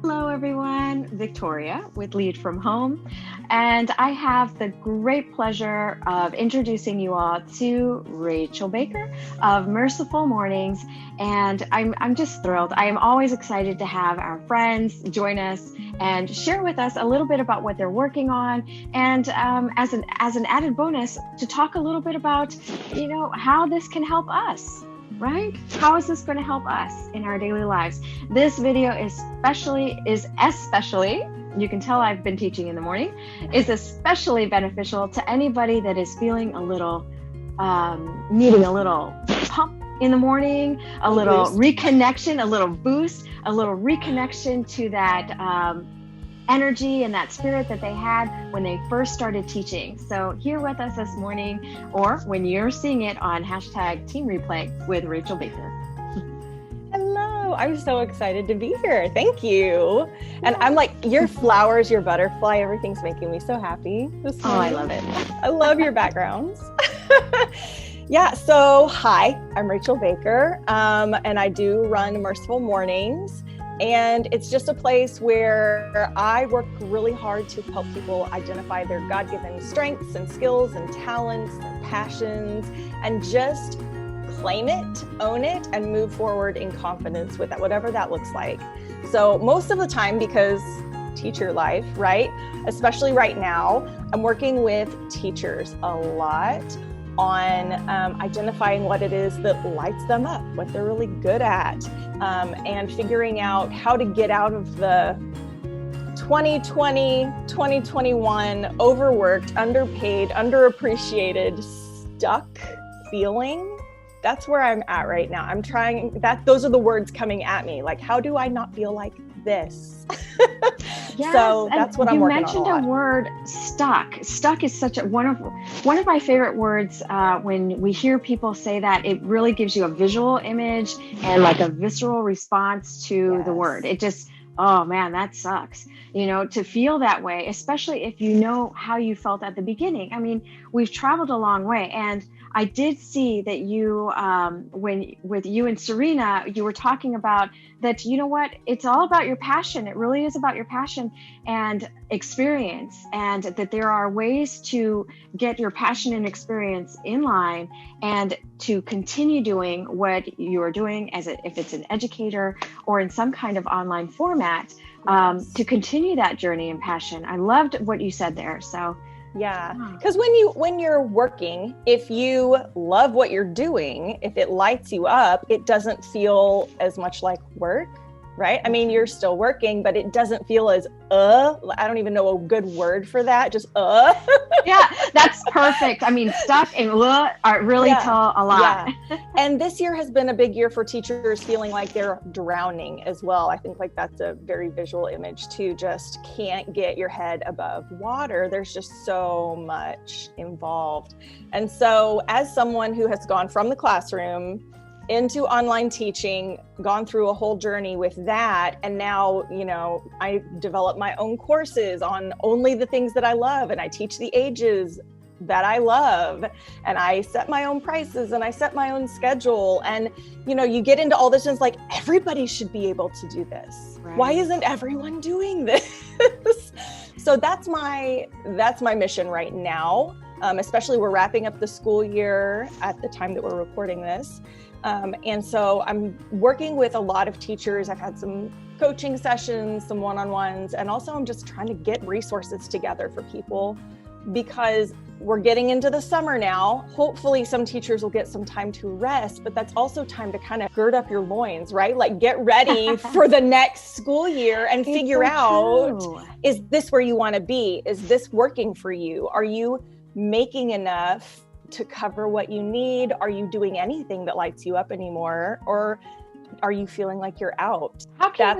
Hello everyone, Victoria with Lead From Home, and I have the great pleasure of introducing you all to Rachel Baker of Merciful Mornings, and I'm just thrilled. I am always excited to have our friends join us and share with us a little bit about what they're working on, and as an added bonus, to talk a little bit about, how this can help us. Right? How is this going to help us in our daily lives? This video is especially, you can tell I've been teaching in the morning, is especially beneficial to anybody that is feeling a little, needing a little pump in the morning, a little reconnection, a little boost, a little reconnection to that energy and that spirit that they had when they first started teaching. So here with us this morning, or when you're seeing it on #TeamReplay with Rachel Baker. Hello, I'm so excited to be here. Thank you. And I'm like, your flowers, your butterfly, everything's making me so happy this morning. Oh, I love it. I love your backgrounds. Yeah, so hi, I'm Rachel Baker, and I do run Merciful Mornings. And it's just a place where I work really hard to help people identify their God-given strengths and skills and talents and passions, and just claim it, own it, and move forward in confidence with that, whatever that looks like. So most of the time, because teacher life, right? Especially right now, I'm working with teachers a lot on identifying what it is that lights them up, what they're really good at, and figuring out how to get out of the 2020, 2021 overworked, underpaid, underappreciated, stuck feeling. That's where I'm at right now. I'm trying that. Those are the words coming at me. Like, how do I not feel like this? Yes, so that's what I'm working on. You mentioned a word, stuck. Stuck is such one of my favorite words. When we hear people say that, it really gives you a visual image and like a visceral response to the word. It just, oh man, that sucks. To feel that way, especially if you know how you felt at the beginning. I mean, we've traveled a long way, and I did see that you, with you and Sirena, you were talking about that, it's all about your passion. It really is about your passion and experience, and that there are ways to get your passion and experience in line and to continue doing what you are doing if it's an educator or in some kind of online format, to continue that journey and passion. I loved what you said there. So yeah, because when you're working, if you love what you're doing, if it lights you up, it doesn't feel as much like work, right? I mean, you're still working, but it doesn't feel as I don't even know a good word for that. Just Yeah, that's perfect. I mean, stuck and really tell a lot. Yeah. And this year has been a big year for teachers feeling like they're drowning as well. I think like that's a very visual image too. Just can't get your head above water. There's just so much involved. And so as someone who has gone from the classroom into online teaching, gone through a whole journey with that. And now, I develop my own courses on only the things that I love. And I teach the ages that I love. And I set my own prices and I set my own schedule. And, you get into all this and it's like, everybody should be able to do this. Right. Why isn't everyone doing this? So that's my mission right now. Especially we're wrapping up the school year at the time that we're recording this. And so I'm working with a lot of teachers. I've had some coaching sessions, some one-on-ones, and also I'm just trying to get resources together for people because we're getting into the summer now. Hopefully some teachers will get some time to rest, but that's also time to kind of gird up your loins, right? Like get ready for the next school year and figure out, is this where you want to be? Is this working for you? Are you making enough to cover what you need? Are you doing anything that lights you up anymore? Or are you feeling like you're out? How can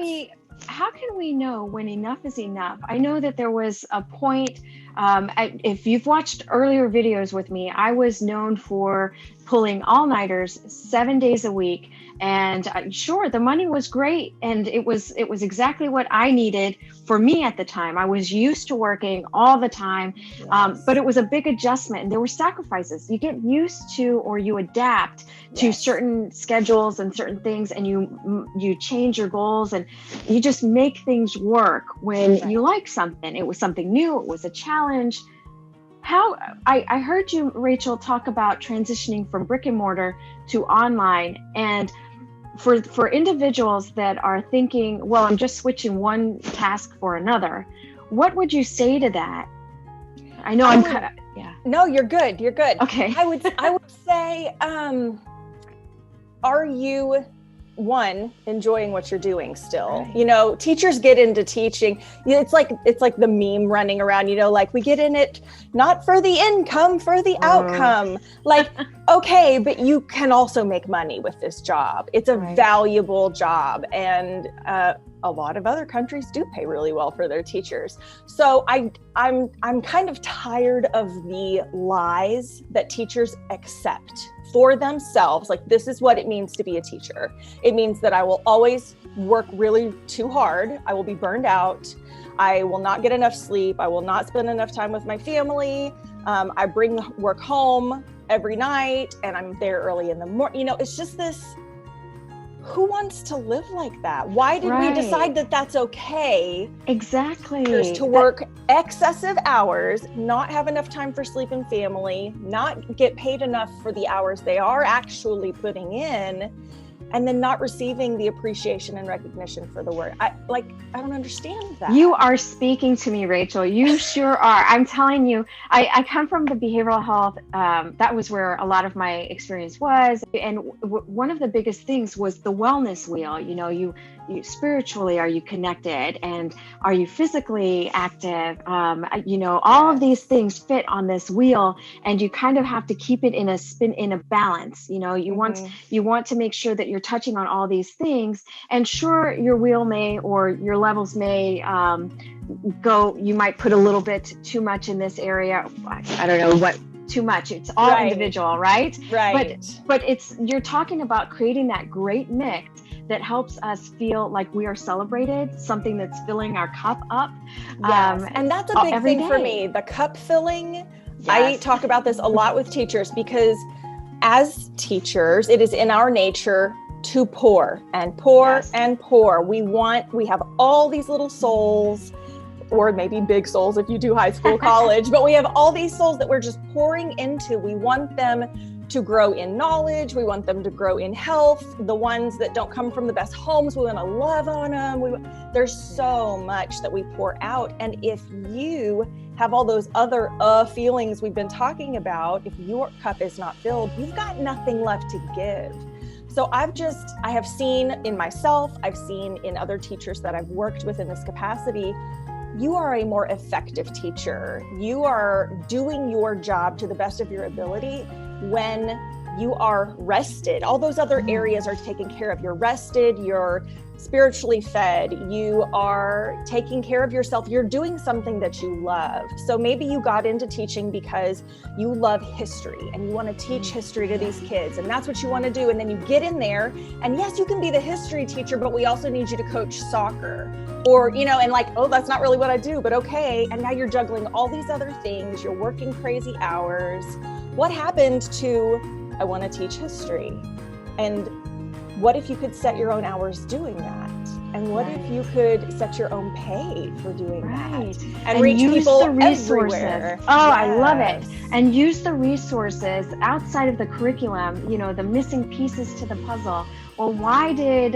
we know when enough is enough? I know that there was a point, if you've watched earlier videos with me, I was known for pulling all-nighters 7 days a week. And sure, the money was great. And it was exactly what I needed for me at the time. I was used to working all the time, but it was a big adjustment and there were sacrifices. You get used to, or you adapt to certain schedules and certain things, and you change your goals, and you just make things work when you like something. It was something new, it was a challenge. How I heard you, Rachel, talk about transitioning from brick and mortar to online, and for individuals that are thinking, well, I'm just switching one task for another, what would you say to that? I know No, you're good. You're good. Okay. I would say, are you enjoying what you're doing still? Right. Teachers get into teaching. It's like the meme running around, like we get in it, not for the income, for the outcome. Like, okay, but you can also make money with this job. It's a valuable job. And, a lot of other countries do pay really well for their teachers. So I'm kind of tired of the lies that teachers accept for themselves. Like, this is what it means to be a teacher. It means that I will always work really too hard. I will be burned out. I will not get enough sleep. I will not spend enough time with my family. I bring work home every night and I'm there early in the morning. It's just this, who wants to live like that? Why did we decide that that's okay? Exactly. To work excessive hours, not have enough time for sleep and family, not get paid enough for the hours they are actually putting in, and then not receiving the appreciation and recognition for the work. I don't understand that. You are speaking to me, Rachel. You sure are. I'm telling you, I come from the behavioral health. That was where a lot of my experience was. And one of the biggest things was the wellness wheel. You spiritually, are you connected? And are you physically active? All of these things fit on this wheel, and you kind of have to keep it in a balance. You want to make sure that you're touching on all these things. And sure, your wheel may, or your levels may go, you might put a little bit too much in this area. I don't know what too much. It's all individual, right? Right. But you're talking about creating that great mix that helps us feel like we are celebrated, something that's filling our cup up. Yes. And that's a big thing for me, the cup filling. Yes. I talk about this a lot with teachers, because as teachers, it is in our nature to pour and pour and pour. We have all these little souls, or maybe big souls if you do high school, college, but we have all these souls that we're just pouring into. We want them to grow in knowledge. We want them to grow in health. The ones that don't come from the best homes, we want to love on them. There's so much that we pour out. And if you have all those other feelings we've been talking about, if your cup is not filled, you've got nothing left to give. So I have seen in myself, I've seen in other teachers that I've worked with in this capacity, you are a more effective teacher. You are doing your job to the best of your ability when you are rested. All those other areas are taken care of. You're rested, you're spiritually fed, you are taking care of yourself, you're doing something that you love. So maybe you got into teaching because you love history and you want to teach history to these kids, and that's what you want to do. And then you get in there, and yes, you can be the history teacher, but we also need you to coach soccer, or, and oh, that's not really what I do, but okay. And now you're juggling all these other things. You're working crazy hours. What happened to, I want to teach history? And what if you could set your own hours doing that? And what if you could set your own pay for doing that? And reach people the resources. Everywhere. Oh, yes. I love it. And use the resources outside of the curriculum, the missing pieces to the puzzle. Well, why did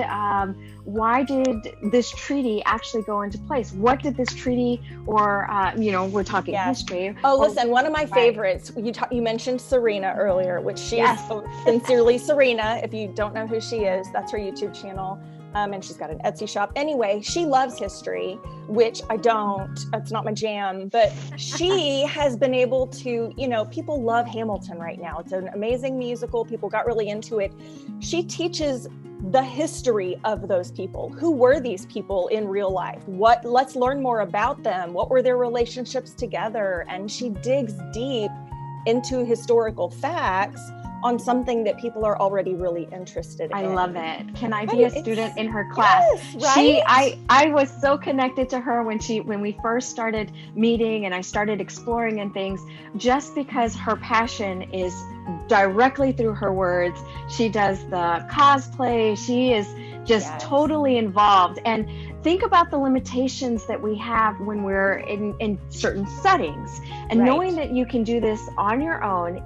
this treaty actually go into place? What did this treaty, or we're talking history. Oh, listen, one of my favorites, you mentioned Sirena earlier, which she is sincerely Sirena. If you don't know who she is, that's her YouTube channel. And she's got an Etsy shop. Anyway, she loves history, which I don't. It's not my jam. But she has been able to, people love Hamilton right now. It's an amazing musical. People got really into it. She teaches the history of those people. Who were these people in real life? Let's learn more about them. What were their relationships together? And she digs deep into historical facts on something that people are already really interested in. I love it. Can I be a student in her class? Yes, right? I was so connected to her when we first started meeting, and I started exploring and things, just because her passion is directly through her words. She does the cosplay. just totally involved. And think about the limitations that we have when we're in certain settings, and knowing that you can do this on your own,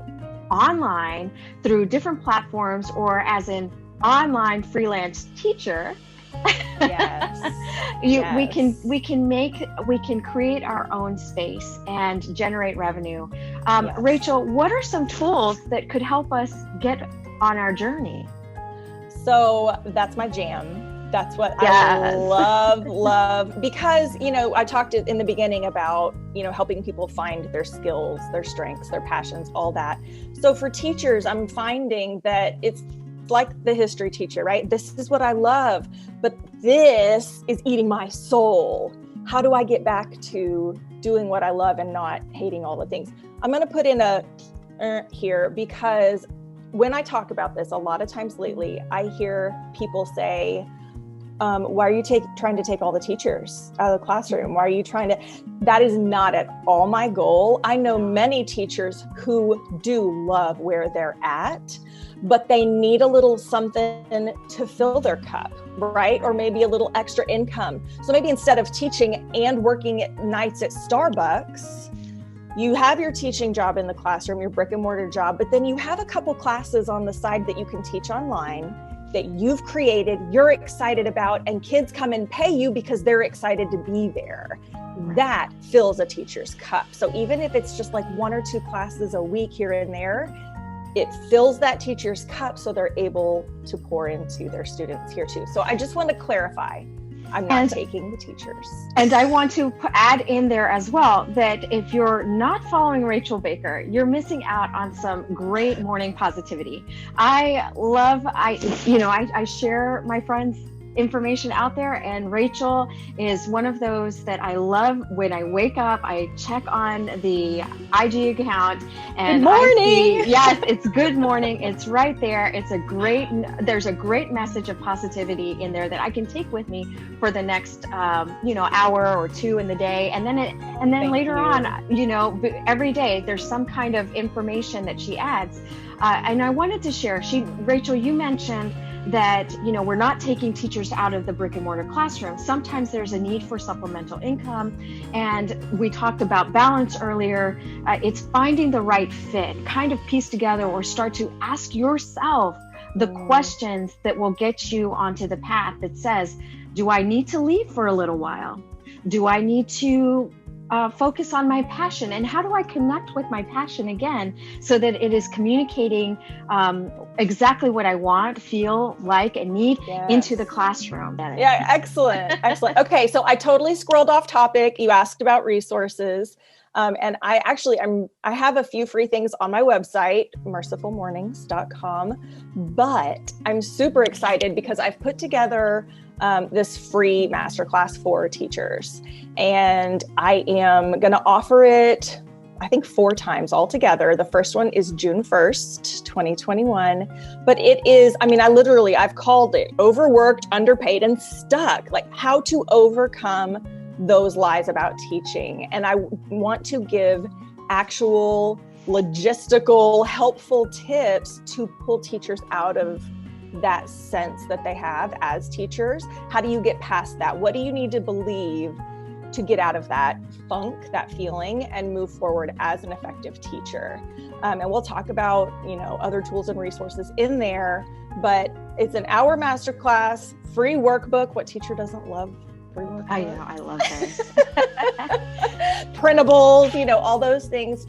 online, through different platforms, or as an online freelance teacher. We can create our own space and generate revenue. Rachel, what are some tools that could help us get on our journey? So that's my jam. That's what I love, because, I talked in the beginning about, helping people find their skills, their strengths, their passions, all that. So for teachers, I'm finding that it's like the history teacher, right? This is what I love, but this is eating my soul. How do I get back to doing what I love and not hating all the things? I'm going to put in a here, because when I talk about this, a lot of times lately, I hear people say, why are you trying to take all the teachers out of the classroom? Why are you trying to? That is not at all my goal. I know many teachers who do love where they're at, but they need a little something to fill their cup, right? Or maybe a little extra income. So maybe instead of teaching and working at nights at Starbucks, you have your teaching job in the classroom, your brick and mortar job, but then you have a couple classes on the side that you can teach online that you've created, you're excited about, and kids come and pay you because they're excited to be there. That fills a teacher's cup. So even if it's just like 1 or 2 classes a week here and there, it fills that teacher's cup so they're able to pour into their students here too. So I just want to clarify, I'm not taking the teachers. And I want to add in there as well that if you're not following Rachel Baker, you're missing out on some great morning positivity. I share my friends' information out there, and Rachel is one of those that I love. When I wake up, I check on the IG account and good morning. I see, yes, it's good morning. It's right there. There's a great message of positivity in there that I can take with me for the next hour or 2 in the day. And then later on, every day there's some kind of information that she adds. And I wanted to share, Rachel, you mentioned that, we're not taking teachers out of the brick and mortar classroom. Sometimes there's a need for supplemental income. And we talked about balance earlier. It's finding the right fit, kind of piece together or start to ask yourself the questions that will get you onto the path that says, do I need to leave for a little while? Do I need to focus on my passion, and how do I connect with my passion again so that it is communicating exactly what I want, feel like, and need into the classroom? Yeah, excellent. Okay, so I totally scrolled off topic. You asked about resources. And I have a few free things on my website, mercifulmornings.com, but I'm super excited because I've put together this free masterclass for teachers, and I am going to offer it, I think 4 times altogether. The first one is June 1st, 2021, but it is, I've called it Overworked, Underpaid, and Stuck, like how to overcome those lies about teaching. And I want to give actual logistical, helpful tips to pull teachers out of that sense that they have as teachers. How do you get past that? What do you need to believe to get out of that funk, that feeling, and move forward as an effective teacher? And we'll talk about, other tools and resources in there, but it's an hour masterclass, free workbook. What teacher doesn't love free workbook? I know, I love those. Printables, all those things.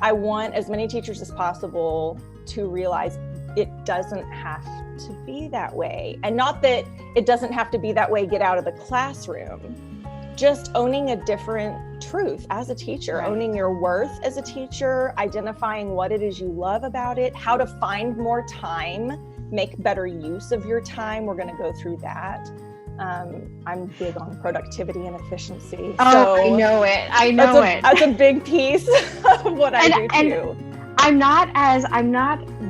I want as many teachers as possible to realize it doesn't have to be that way. And not that it doesn't have to be that way, get out of the classroom. Just owning a different truth as a teacher, right. Owning your worth as a teacher, identifying what it is you love about it, how to find more time, make better use of your time. We're going to go through that. I'm big on productivity and efficiency. Oh, so I know it. That's a big piece of what I do too. I'm not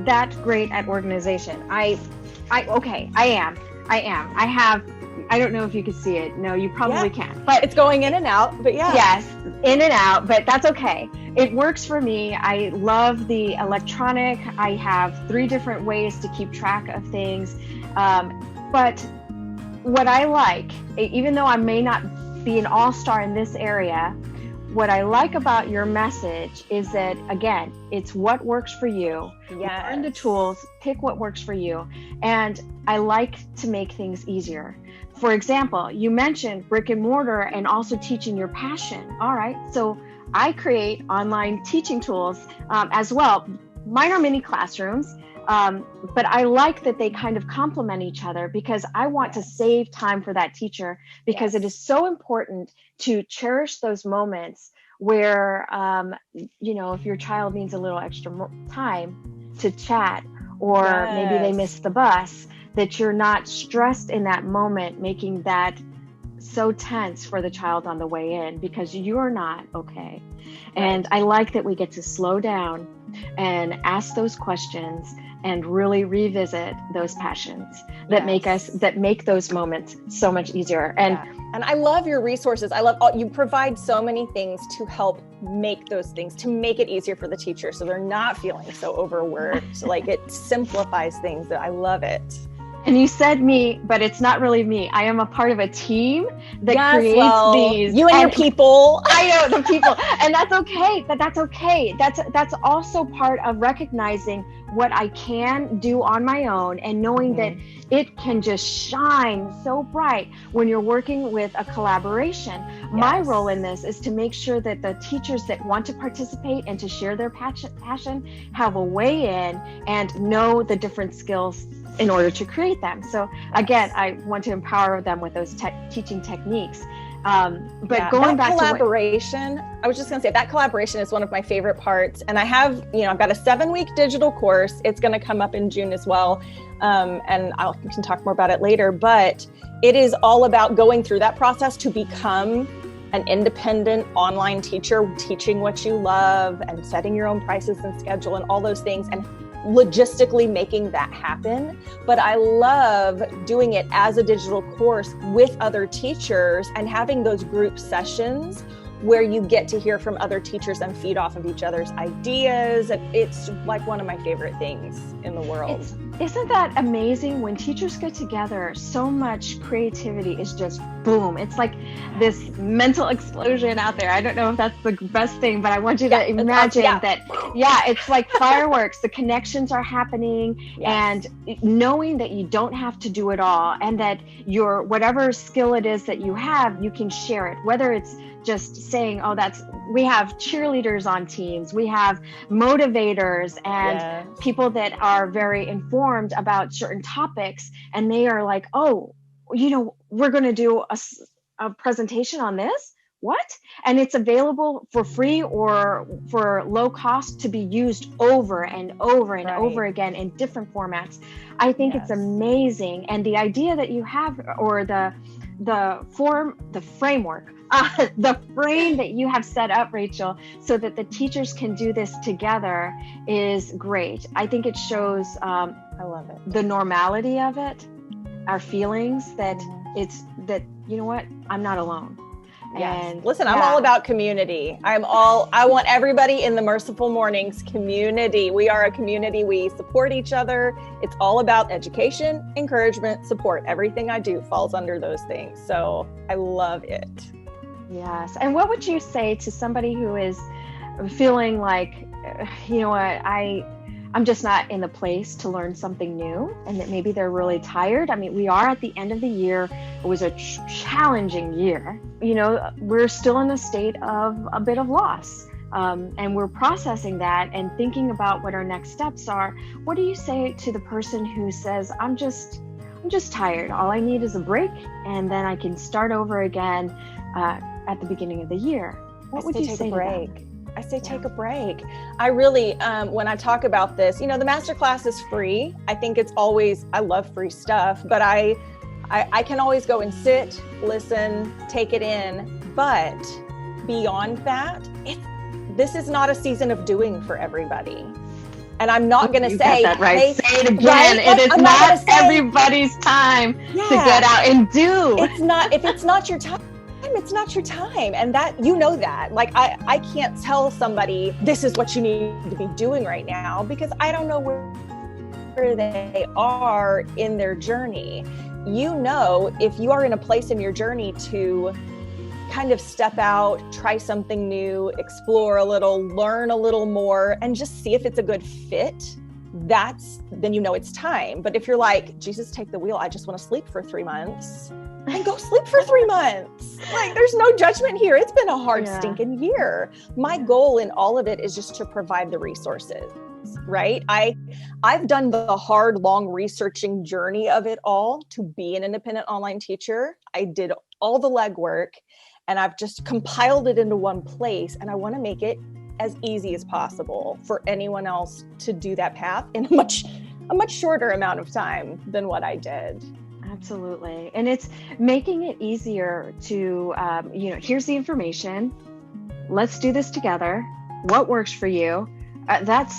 that great at organization. I am. I don't know if you can see it. No, you probably can't. But it's going in and out, but yeah. Yes, in and out, but that's okay. It works for me. I love the electronic. I have 3 different ways to keep track of things. But what I like, even though I may not be an all-star in this area, what I like about your message is that, again, it's what works for you. Yes. Learn the tools, pick what works for you. And I like to make things easier. For example, you mentioned brick and mortar and also teaching your passion. All right, so I create online teaching tools as well. Mine are mini classrooms, but I like that they kind of complement each other because I want to save time for that teacher, because it is so important to cherish those moments where, if your child needs a little extra time to chat, or maybe they missed the bus, that you're not stressed in that moment, making that so tense for the child on the way in, because you're not okay. And I like that we get to slow down and ask those questions and really revisit those passions that make those moments so much easier. And I love your resources. You provide so many things to help make those things, to make it easier for the teacher so they're not feeling so overworked. Like, it simplifies things. I love it. And you said me, but it's not really me. I am a part of a team that creates these. You and your people. I know, the people. And that's okay. But that's okay. That's also part of recognizing what I can do on my own, and knowing that it can just shine so bright when you're working with a collaboration. My role in this is to make sure that the teachers that want to participate and to share their passion have a way in and know the different skills in order to create them. So again, I want to empower them with those teaching techniques. But going back to collaboration, I was just going to say that collaboration is one of my favorite parts. And I have, I've got a 7-week digital course. It's going to come up in June as well. And we can talk more about it later, but it is all about going through that process to become an independent online teacher, teaching what you love and setting your own prices and schedule and all those things, and logistically making that happen. But I love doing it as a digital course with other teachers and having those group sessions where you get to hear from other teachers and feed off of each other's ideas. It's like one of my favorite things in the world. Isn't that amazing? When teachers get together, so much creativity is just boom. It's like this mental explosion out there. I don't know if that's the best thing, but I want you to imagine that, it's like fireworks. The connections are happening, and knowing that you don't have to do it all, and that your whatever skill it is that you have, you can share it, whether it's just saying, we have cheerleaders on teams, we have motivators and people that are very informed about certain topics, and they are like, we're going to do a presentation on this. What? And it's available for free or for low cost to be used over and over and over again in different formats. I think it's amazing. And the idea that you have, or the framework, the frame that you have set up, Rachel, so that the teachers can do this together is great. I think it shows I love it, the normality of it, our feelings, that it's that, I'm not alone. And listen, I'm all about community. I want everybody in the Merciful Mornings community. We are a community. We support each other. It's all about education, encouragement, support. Everything I do falls under those things. So I love it. Yes. And what would you say to somebody who is feeling like, I'm just not in the place to learn something new, and that maybe they're really tired? I mean, we are at the end of the year. It was a challenging year. We're still in a state of a bit of loss, and we're processing that and thinking about what our next steps are. What do you say to the person who says, I'm just tired. All I need is a break, and then I can start over again at the beginning of the year? What would you say to them? I say take a break. I really, when I talk about this, the masterclass is free. I think I love free stuff, but I can always go and sit, listen, take it in. But beyond that, this is not a season of doing for everybody. And I'm not going to say, that right. Hey, say it again. Right? It is not everybody's time to get out and do. If it's not your time, it's not your time. And that, that, like, I can't tell somebody this is what you need to be doing right now, because I don't know where they are in their journey. if you are in a place in your journey to kind of step out, try something new, explore a little, learn a little more, and just see if it's a good fit, then it's time. But if you're like, Jesus, take the wheel, I just want to sleep for 3 months, then go sleep for 3 months. Like, there's no judgment here. It's been a hard stinking year. My goal in all of it is just to provide the resources, right? I've done the hard, long researching journey of it all to be an independent online teacher. I did all the legwork, and I've just compiled it into one place. And I want to make it as easy as possible for anyone else to do that path in a much shorter amount of time than what I did. Absolutely. And it's making it easier to, here's the information. Let's do this together. What works for you? That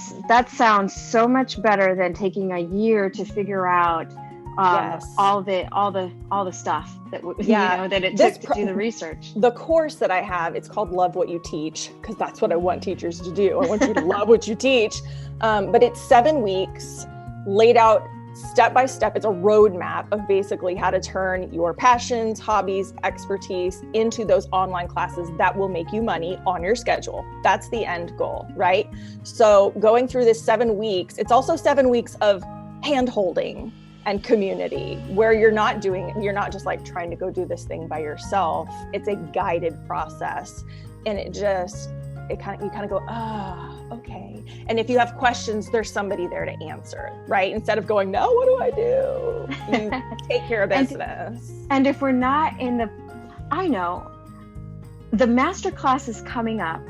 sounds so much better than taking a year to figure out all the stuff that that it took to do the research. The course that I have, it's called Love What You Teach, because that's what I want teachers to do. I want you to love what you teach. But it's 7 weeks laid out step by step. It's a roadmap of basically how to turn your passions, hobbies, expertise into those online classes that will make you money on your schedule. That's the end goal, right? So going through this 7 weeks, it's also 7 weeks of hand-holding and community, where you're not just like trying to go do this thing by yourself. It's a guided process. And you kind of go, okay. And if you have questions, there's somebody there to answer, right? Instead of going, no, what do I do? You take care of business. And if we're not the masterclass is coming up.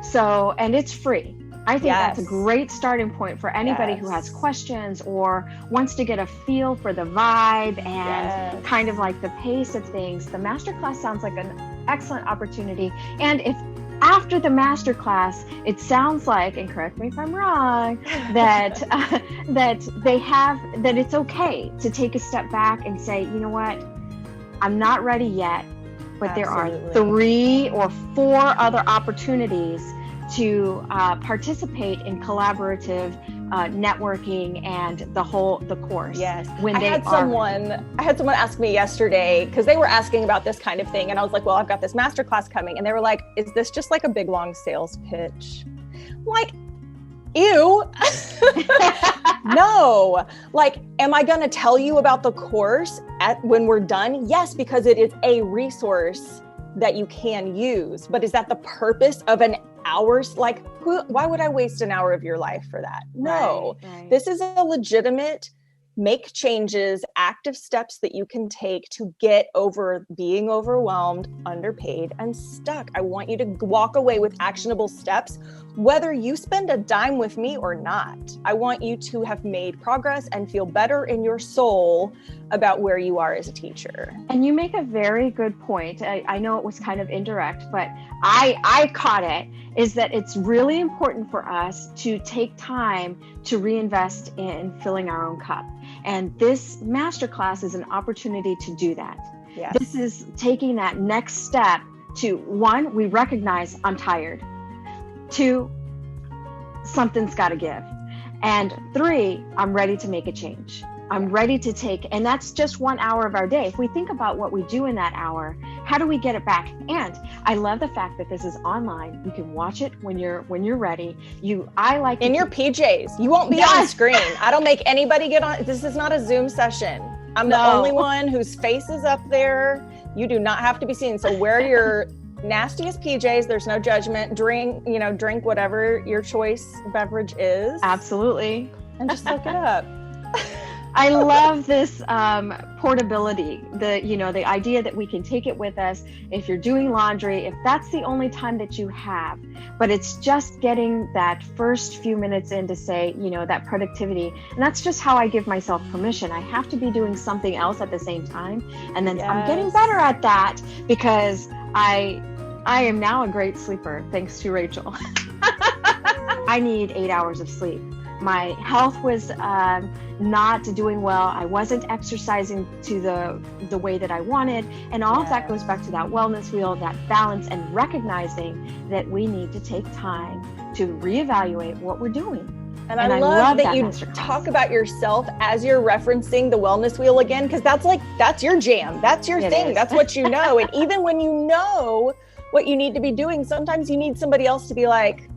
So, and it's free. I think that's a great starting point for anybody who has questions or wants to get a feel for the vibe and kind of like the pace of things. The masterclass sounds like an excellent opportunity. And if after the masterclass, it sounds like, and correct me if I'm wrong, that that it's okay to take a step back and say, you know what, I'm not ready yet, but there are 3 or 4 other opportunities to participate in collaborative networking and the course. Yes. I had someone ask me yesterday, because they were asking about this kind of thing, and I was like, well, I've got this masterclass coming, and they were like, is this just like a big long sales pitch? I'm like, ew. No. Like, am I going to tell you about the course when we're done? Yes, because it is a resource that you can use. But is that the purpose of an hours? Like, why would I waste an hour of your life for that? No. Right. This is a legitimate make changes, active steps that you can take to get over being overwhelmed, underpaid, and stuck. I want you to walk away with actionable steps, whether you spend a dime with me or not. I want you to have made progress and feel better in your soul about where you are as a teacher. And you make a very good point. I know it was kind of indirect, but I caught it, is that it's really important for us to take time to reinvest in filling our own cup. And this masterclass is an opportunity to do that. Yes. This is taking that next step to, 1, we recognize I'm tired. 2, something's got to give. And 3, I'm ready to make a change. I'm ready to take, and that's just 1 hour of our day. If we think about what we do in that hour, how do we get it back? And I love the fact that this is online. You can watch it when you're ready. I like in your PJs. You won't be on screen. I don't make anybody get on. This is not a Zoom session. I'm the only one whose face is up there. You do not have to be seen. So wear your nastiest PJs. There's no judgment. Drink whatever your choice beverage is. Absolutely. And just look it up. I love this portability, the idea that we can take it with us if you're doing laundry, if that's the only time that you have, but it's just getting that first few minutes in to say, that productivity. And that's just how I give myself permission. I have to be doing something else at the same time. And then I'm getting better at that because I am now a great sleeper, thanks to Rachel. I need 8 hours of sleep. My health was not doing well. I wasn't exercising to the way that I wanted. And all of that goes back to that wellness wheel, that balance, and recognizing that we need to take time to reevaluate what we're doing. And I love that you talk about yourself as you're referencing the wellness wheel again, because that's your jam. That's your thing. That's what you know. And even when you know what you need to be doing, sometimes you need somebody else to be like,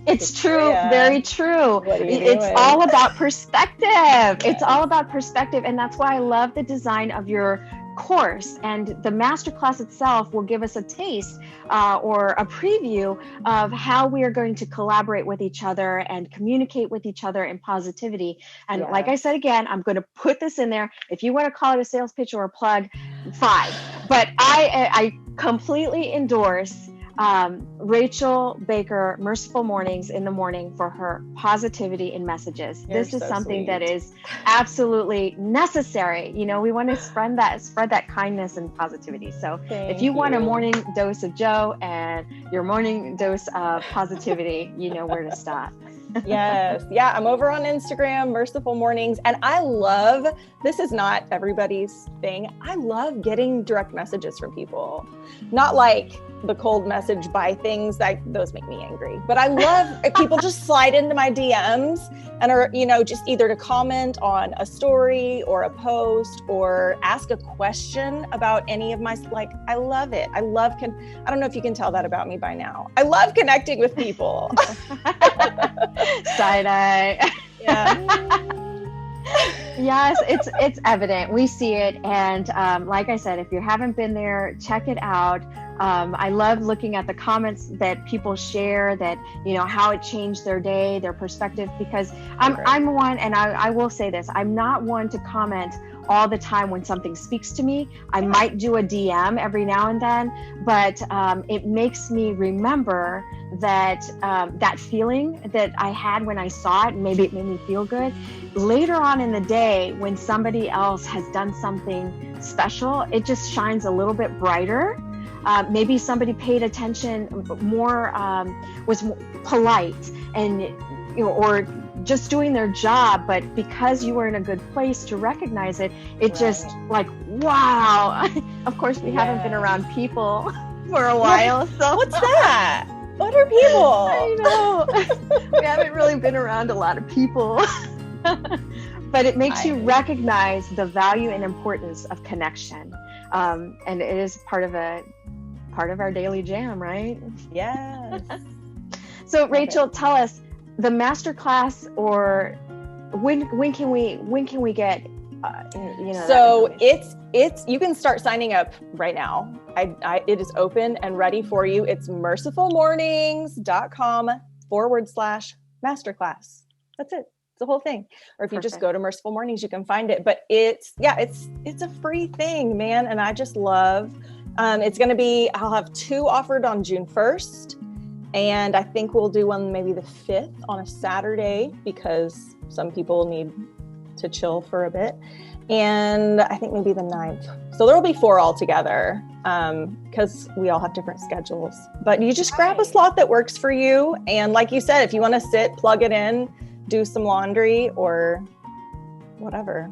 it's true. Very true. It's all about perspective. Yes. It's all about perspective. And that's why I love the design of your course, and the masterclass itself will give us a taste or a preview of how we are going to collaborate with each other and communicate with each other in positivity. And like I said, again, I'm going to put this in there. If you want to call it a sales pitch or a plug, fine. But I completely endorse Rachel Baker, Merciful Mornings in the morning, for her positivity in messages. This is something that is absolutely necessary. You know, we want to spread that kindness and positivity. So if you want a morning dose of Joe and your morning dose of positivity, you know where to stop. Yes. Yeah. I'm over on Instagram, Merciful Mornings. And I love, this is not everybody's thing. I love getting direct messages from people, not like the cold message buy things, that those make me angry. But I love if people just slide into my DMs and are, you know, just either to comment on a story or a post or ask a question about any of my, like, I love it. I don't know if you can tell that about me by now. I love connecting with people. Side eye. Yeah. Yes, it's evident. We see it. And like I said, if you haven't been there, check it out. I love looking at the comments that people share, that, you know, how it changed their day, their perspective, because I'm one, and I will say this, I'm not one to comment all the time when something speaks to me. I might do a DM every now and then, but it makes me remember that that feeling that I had when I saw it, maybe it made me feel good. Later on in the day, when somebody else has done something special, it just shines a little bit brighter. Maybe somebody paid attention more, was polite, and, you know, or just doing their job, but because you were in a good place to recognize it, it just like, wow. Of course, we haven't been around people for a while. So what's that? What are people? I know. We haven't really been around a lot of people. But it makes you recognize the value and importance of connection. And it is part of our daily jam, right? Yes. So Rachel, tell us, the masterclass, or when can we get you know? So it's you can start signing up right now. It is open and ready for you. It's mercifulmornings.com/masterclass. That's it. It's the whole thing. Or if you just go to Merciful Mornings, you can find it. But it's a free thing, man. And I just love. It's going to be. I'll have 2 offered on June 1st. And I think we'll do one maybe the 5th on a Saturday, because some people need to chill for a bit. And I think maybe the 9th. So there'll be 4 altogether, because we all have different schedules. But you just grab a slot that works for you. And like you said, if you want to sit, plug it in, do some laundry or whatever.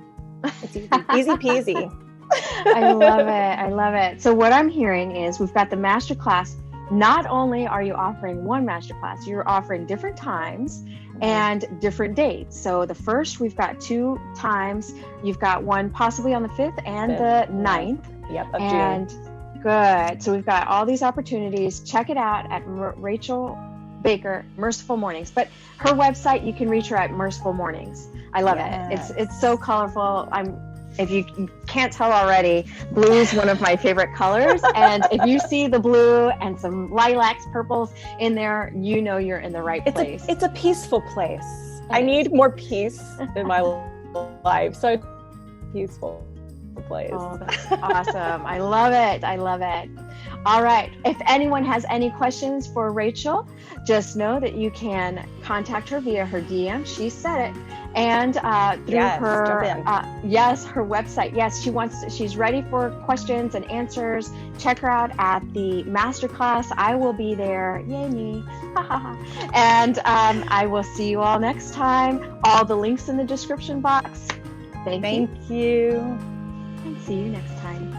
It's easy peasy. I love it. So what I'm hearing is we've got the masterclass. Not only are you offering one masterclass, you're offering different times and different dates. So the first, we've got 2 times. You've got one possibly on the 5th and the 9th. Yep, of June. Good. So we've got all these opportunities. Check it out at Rachel Baker, Merciful Mornings. But her website, you can reach her at Merciful Mornings. I love it. It's so colorful. If you can't tell already, blue is one of my favorite colors. And if you see the blue and some lilacs, purples in there, you know you're in the right place. It's a peaceful place. I need more peace in my life. So it's a peaceful place. Oh, that's awesome. I love it. All right. If anyone has any questions for Rachel, just know that you can contact her via her DM. She said it. And through her website. Yes, she's ready for questions and answers. Check her out at the masterclass. I will be there. Yay me. And I will see you all next time. All the links in the description box. Thank you. You. And see you next time.